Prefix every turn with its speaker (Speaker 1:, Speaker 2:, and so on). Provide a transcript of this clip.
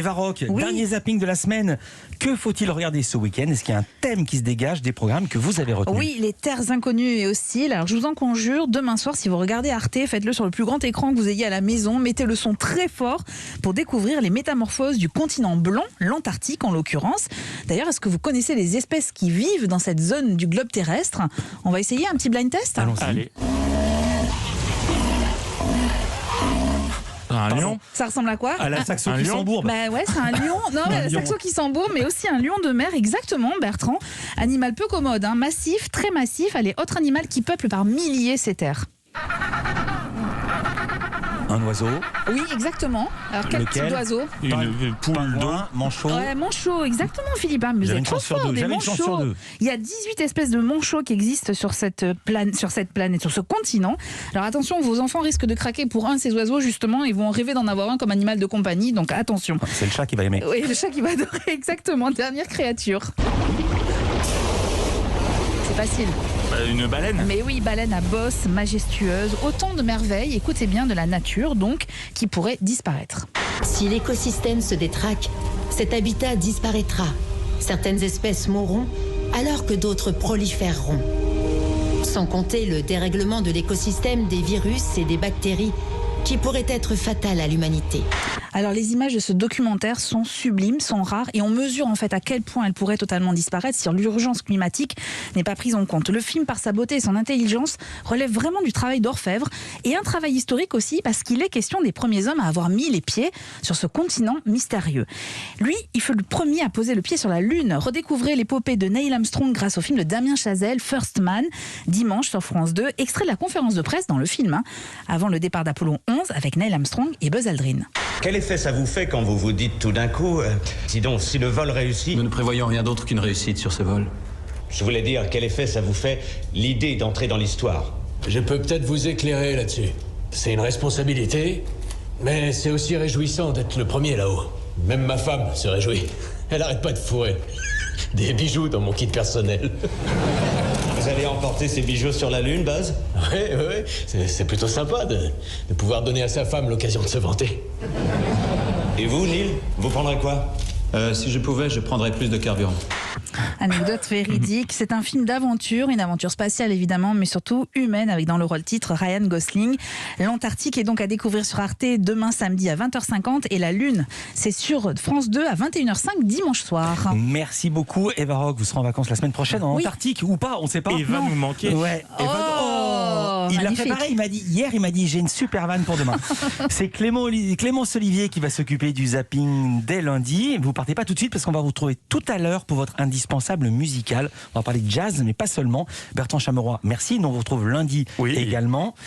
Speaker 1: Eva Rock,
Speaker 2: Oui.
Speaker 1: dernier zapping de la semaine. Que faut-il regarder ce week-end? Est-ce qu'il y a un thème qui se dégage des programmes que vous avez retenus?
Speaker 2: Oui, les terres inconnues et hostiles. Alors je vous en conjure, demain soir, si vous regardez Arte, faites-le sur le plus grand écran que vous ayez à la maison. Mettez le son très fort pour découvrir les métamorphoses du continent blanc, l'Antarctique en l'occurrence. D'ailleurs, est-ce que vous connaissez les espèces qui vivent dans cette zone du globe terrestre? On va essayer un petit blind test.
Speaker 1: Allons-y.
Speaker 3: Allez. Un lion.
Speaker 2: Ça ressemble à quoi?
Speaker 1: À la saxo
Speaker 3: Un
Speaker 1: qui
Speaker 3: lion
Speaker 1: s'embourbe.
Speaker 2: Bah ouais, c'est un lion. Non,
Speaker 1: Un
Speaker 2: un
Speaker 1: lion.
Speaker 2: saxo qui s'embourbe, mais aussi un lion de mer, exactement, Bertrand. Animal peu commode, hein, massif, très massif. Allez, autre animal qui peuple par milliers ces terres.
Speaker 1: Un oiseau,
Speaker 2: Oui, exactement. Alors quel
Speaker 1: Lequel?
Speaker 2: type d'oiseau?
Speaker 3: Une poule d'eau.
Speaker 1: pingouin, manchot.
Speaker 2: Ouais, manchot, exactement, Philippe. Hein, mais vous
Speaker 1: J'avais
Speaker 2: êtes
Speaker 1: une
Speaker 2: trop
Speaker 1: chance sur
Speaker 2: fort,
Speaker 1: deux,
Speaker 2: des
Speaker 1: j'avais une chance sur
Speaker 2: manchots.
Speaker 1: deux.
Speaker 2: Il y a 18 espèces de manchots qui existent sur cette planète, sur ce continent. Alors attention, vos enfants risquent de craquer pour un de ces oiseaux, justement. Ils vont rêver d'en avoir un comme animal de compagnie, donc attention.
Speaker 1: C'est le chat qui va aimer.
Speaker 2: Oui, le chat qui va adorer, exactement. Dernière créature. C'est facile.
Speaker 3: Une baleine.
Speaker 2: Mais oui, baleine à bosse, majestueuse, autant de merveilles, écoutez bien, de la nature, donc, qui pourraient disparaître.
Speaker 4: Si l'écosystème se détraque, cet habitat disparaîtra. Certaines espèces mourront alors que d'autres proliféreront. Sans compter le dérèglement de l'écosystème des virus et des bactéries qui pourraient être fatales à l'humanité.
Speaker 2: Alors les images de ce documentaire sont sublimes, sont rares et on mesure en fait à quel point elles pourraient totalement disparaître si l'urgence climatique n'est pas prise en compte. Le film, par sa beauté et son intelligence, relève vraiment du travail d'orfèvre et un travail historique aussi parce qu'il est question des premiers hommes à avoir mis les pieds sur ce continent mystérieux. Lui, il fut le premier à poser le pied sur la Lune. Redécouvrez l'épopée de Neil Armstrong grâce au film de Damien Chazelle, First Man, dimanche sur France 2, extrait de la conférence de presse dans le film, hein, avant le départ d'Apollo 11 avec Neil Armstrong et Buzz Aldrin.
Speaker 5: Quel effet ça vous fait quand vous vous dites tout d'un coup, dis donc, si le vol réussit,
Speaker 6: Nous ne prévoyons rien d'autre qu'une réussite sur ce vol.
Speaker 5: je voulais dire, quel effet ça vous fait l'idée d'entrer dans l'histoire?
Speaker 7: Je peux peut-être vous éclairer là-dessus. C'est une responsabilité, mais c'est aussi réjouissant d'être le premier là-haut. Même ma femme se réjouit. Elle arrête pas de fourrer. Des bijoux dans mon kit personnel.
Speaker 5: Vous allez emporter ces bijoux sur la Lune, Buzz?
Speaker 7: Oui, c'est plutôt sympa de pouvoir donner à sa femme l'occasion de se vanter.
Speaker 5: Et vous, Neil, vous prendrez quoi?
Speaker 6: Si je pouvais, je prendrais plus de carburant.
Speaker 2: Anecdote véridique, c'est un film d'aventure, une aventure spatiale évidemment, mais surtout humaine, avec dans le rôle titre Ryan Gosling. L'Antarctique est donc à découvrir sur Arte demain samedi à 20h50 et la Lune, c'est sur France 2 à 21h05 dimanche soir.
Speaker 1: Merci beaucoup, Eva Rock. Vous serez en vacances la semaine prochaine en
Speaker 2: Oui.
Speaker 1: Antarctique ou pas, on ne sait pas.
Speaker 3: Il va nous manquer.
Speaker 1: Ouais. Eva- Il l'a
Speaker 2: magnifique.
Speaker 1: préparé, il m'a dit j'ai une super vanne pour demain. C'est Clémence Olivier qui va s'occuper du zapping dès lundi. Vous partez pas tout de suite parce qu'on va vous retrouver tout à l'heure pour votre indispensable musical. On va parler de jazz mais pas seulement. Bertrand Chameroy, merci. Nous on vous retrouve lundi
Speaker 3: Oui.
Speaker 1: également.